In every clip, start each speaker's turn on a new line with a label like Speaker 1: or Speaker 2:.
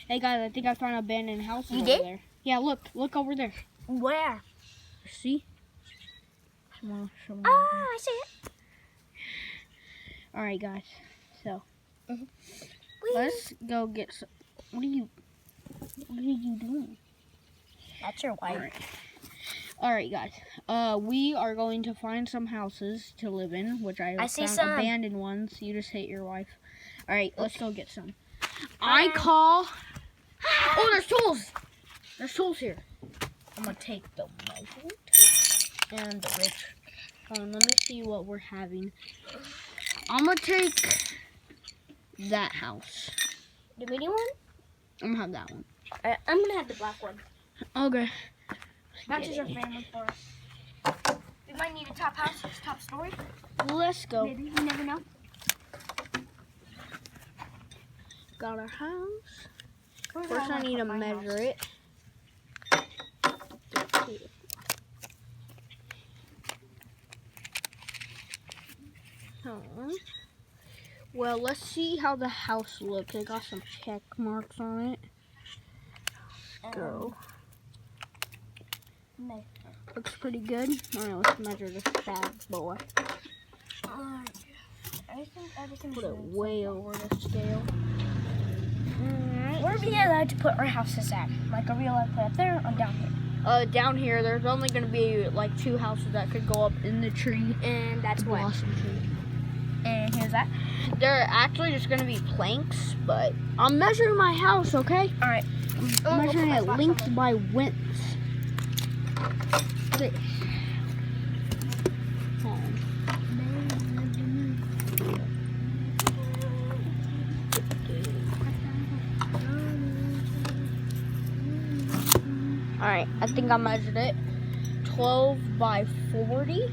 Speaker 1: Hey guys, I think I found an abandoned house over
Speaker 2: did?
Speaker 1: there. Yeah, look over there.
Speaker 2: Where?
Speaker 1: See?
Speaker 2: Ah, I see it.
Speaker 1: All right, guys. So
Speaker 2: Whee!
Speaker 1: let's go get some. What are you doing?
Speaker 2: That's your wife.
Speaker 1: All right, guys. We are going to find some houses to live in, which I
Speaker 2: see
Speaker 1: found
Speaker 2: some.
Speaker 1: abandoned ones. You just hate your wife. All right, let's go get some.
Speaker 2: Hi.
Speaker 1: I call. Oh, there's tools. There's tools here. I'm gonna take the measuring tape and the rich. Let me see what we're having. I'm gonna take that house.
Speaker 2: The medium one?
Speaker 1: I'm gonna have that one.
Speaker 2: I'm gonna have the black one.
Speaker 1: Okay.
Speaker 2: Matches our family for us. We might need a top house, top story.
Speaker 1: Let's go.
Speaker 2: Maybe, you never know.
Speaker 1: Got our house. First, I need to measure it. Well, let's see how the house looks. It got some check marks on it. Go.
Speaker 2: No.
Speaker 1: Looks pretty good. All right, let's measure this bad boy.
Speaker 2: I think everything's
Speaker 1: Put it way over the scale.
Speaker 2: Where are we allowed to put our houses at? Like, are we allowed to put it there or down here?
Speaker 1: Down here, there's only going to be like 2 houses that could go up in the tree.
Speaker 2: And that's
Speaker 1: The
Speaker 2: what?
Speaker 1: blossom tree.
Speaker 2: And here's that.
Speaker 1: They're actually just going to be planks, but I'm measuring my house, okay?
Speaker 2: All right.
Speaker 1: I'm measuring it length by width. This. Alright, I think I measured it. 12 by 40. Okay.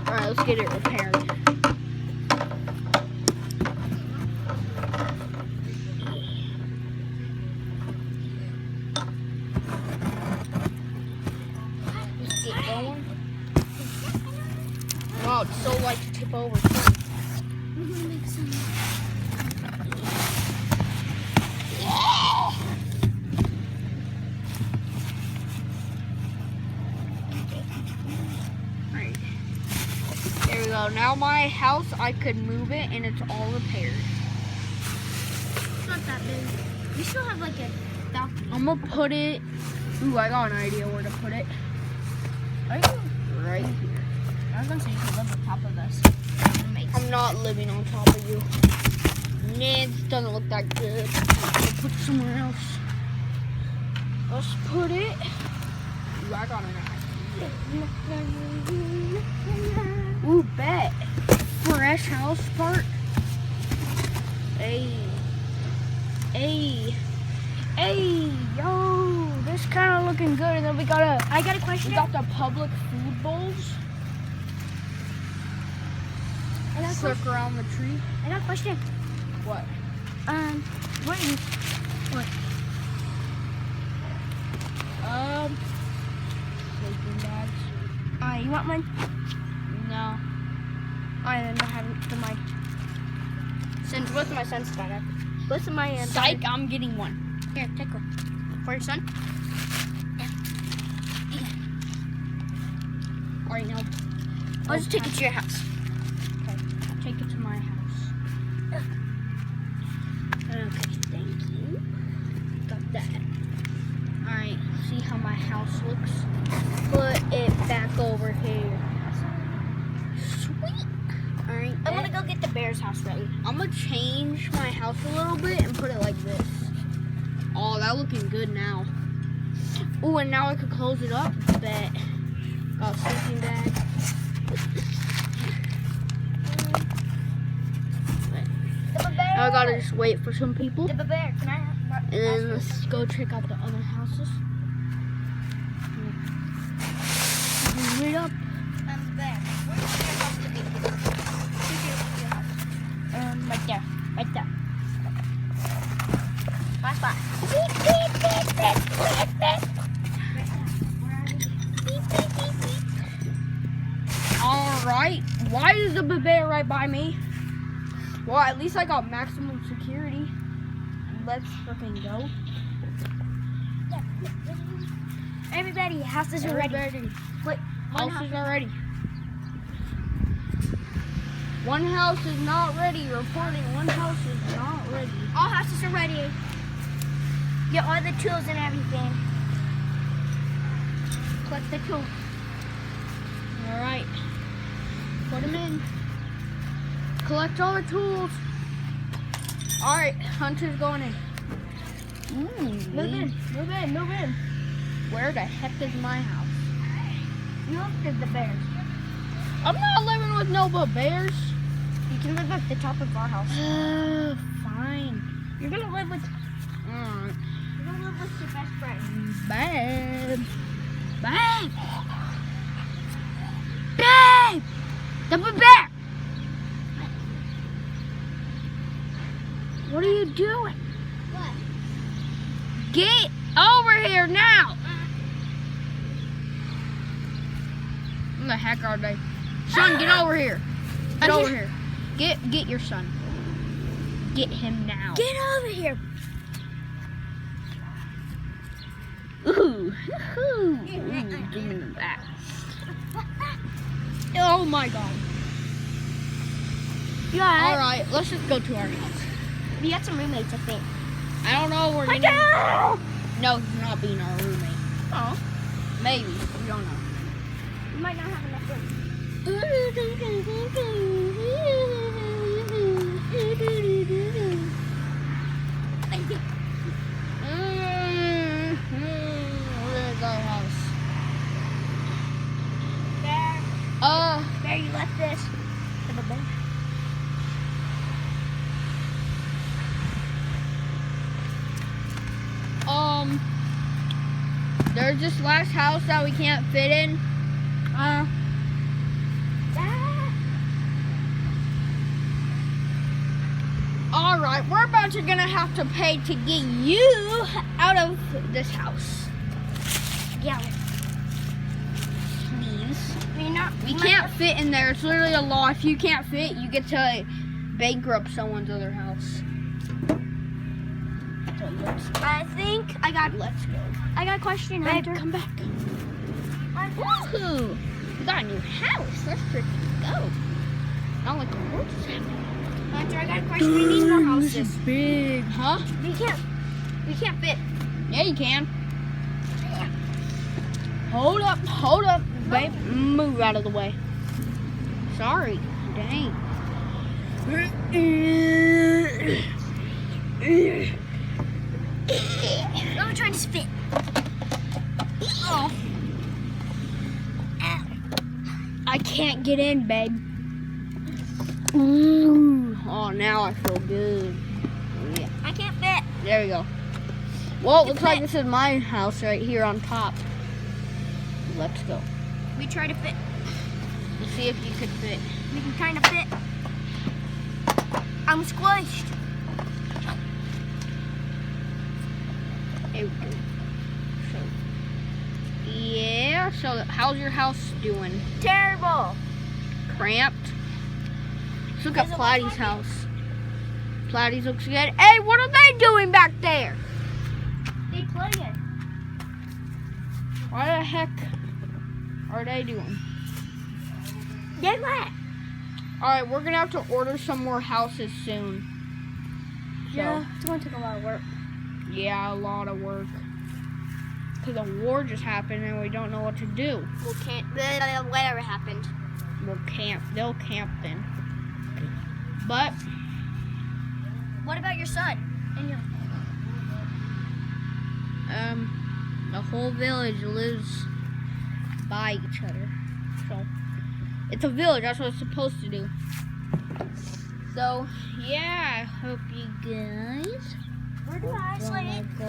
Speaker 1: Alright, let's get it repaired. Let's get going. Wow, it's so light to tip over. There we go. Now my house, I could move it and it's all repaired.
Speaker 2: It's not that big. We still have like a balcony.
Speaker 1: I'm gonna put it. Ooh, I got an idea where to put it.
Speaker 2: Are you?
Speaker 1: Right here.
Speaker 2: I was gonna say you could live on top of us.
Speaker 1: I'm not living on top of you. Nah, this doesn't look that good. I'll put it somewhere else. Let's put it. Ooh, I got an idea. Ooh, bet. Fresh house part. Hey, yo, this kind of looking good. And then I got a question. We got the public food bowls. Circle around the tree.
Speaker 2: I got a question.
Speaker 1: What?
Speaker 2: What are you? What?
Speaker 1: Sleeping bags.
Speaker 2: You want mine?
Speaker 1: No.
Speaker 2: Alright, then I have the mine. Send both of my sons got both of my
Speaker 1: Psych, I'm getting one.
Speaker 2: Here, take one. For your son?
Speaker 1: Alright, now.
Speaker 2: I'll just take it to your house.
Speaker 1: Okay, take it to my house. Okay, thank you. Got that. Alright, see how my house looks? Put it back over here. Sweet. Alright,
Speaker 2: I'm gonna go get the bear's house ready.
Speaker 1: I'm gonna change my house a little bit and put it like this. Oh, that looking good now. Oh, and now I could close it up. Bet. Got a sleeping bag. Now I gotta just wait for some people.
Speaker 2: The bear, can I have
Speaker 1: And then let's go check out the other houses. Wait up.
Speaker 2: the bear. Where's your house to be? Right there. Right there. Last spot. Beep, beep, beep, beep, beep, beep.
Speaker 1: Alright. Why is the bear right by me? Well, at least I got maximum security.
Speaker 2: let's freaking go.
Speaker 3: Everybody, houses are ready. Wait,
Speaker 2: Houses are ready. One house is not ready. Reporting. One house is not ready.
Speaker 3: all houses are ready. Get all the tools and everything. Collect the tools.
Speaker 2: All right. Put them in. Collect all the tools. All right. Hunter's going in.
Speaker 3: Move in.
Speaker 2: Where the heck is my house?
Speaker 3: You look at the bears.
Speaker 2: I'm not living with no bears.
Speaker 3: You can live at the top of our house.
Speaker 2: Fine.
Speaker 3: You're gonna live with.
Speaker 2: Alright.
Speaker 3: You're gonna live with your best friend.
Speaker 2: Babe. Babe. Babe. The bear. What are you doing?
Speaker 3: What?
Speaker 2: Get over here now. What the heck are they? Son, get over here. Get over here. Get your son. Get him now.
Speaker 3: Get over here.
Speaker 2: Ooh. Give me that. Oh my god.
Speaker 3: Yeah.
Speaker 2: Alright, let's just go to our house.
Speaker 3: We got some roommates, I think.
Speaker 2: I don't know where
Speaker 3: Michael!
Speaker 2: No, he's not being our roommate.
Speaker 3: Oh.
Speaker 2: Maybe. We don't know.
Speaker 3: We might not have enough room.
Speaker 2: Where is our house?
Speaker 3: There you left this. To the bear.
Speaker 2: There's this last house that we can't fit in. Alright, we're about to gonna have to pay to get you out of this house.
Speaker 3: Yeah.
Speaker 2: Please. We
Speaker 3: We
Speaker 2: can't fit in there. It's literally a law. If you can't fit, you get to bankrupt someone's other house.
Speaker 3: I think I got.
Speaker 2: Let's go.
Speaker 3: I got a question,
Speaker 2: Babe,
Speaker 3: Hunter.
Speaker 2: come back. Woohoo! We got a new house. Let's freaking go. Not like the world's happening.
Speaker 3: Hunter, I got a question. We need more houses.
Speaker 2: Big, huh?
Speaker 3: We can't fit.
Speaker 2: Yeah, you can. Hold up, babe. Move out of the way. Sorry. Dang.
Speaker 3: I'm trying to spit. Oh. Ow.
Speaker 2: I can't get in, babe. Ooh. Oh, now I feel good. Oh, yeah.
Speaker 3: I can't fit.
Speaker 2: There we go. Well, it looks like this is my house right here on top. Let's go.
Speaker 3: We try to fit.
Speaker 2: Let's see if you could fit.
Speaker 3: We can kind of fit. I'm squished.
Speaker 2: There we go. So how's your house doing?
Speaker 3: Terrible.
Speaker 2: Cramped? Let's look at
Speaker 3: Does it look
Speaker 2: Platy's
Speaker 3: like it?
Speaker 2: house. Platy's looks good. Hey, what are they doing back there?
Speaker 3: They playing.
Speaker 2: What the heck are they doing?
Speaker 3: They what?
Speaker 2: Alright, we're gonna have to order some more houses soon. So,
Speaker 3: It's going to take a lot of work.
Speaker 2: yeah, a lot of work. Because a war just happened and we don't know what to do.
Speaker 3: Well, whatever happened.
Speaker 2: They'll camp then. But,
Speaker 3: What about your son? And your
Speaker 2: the whole village lives by each other. So, it's a village, that's what it's supposed to do. So, yeah, I hope you guys
Speaker 3: Where do I
Speaker 2: wanna
Speaker 3: sleep?
Speaker 2: go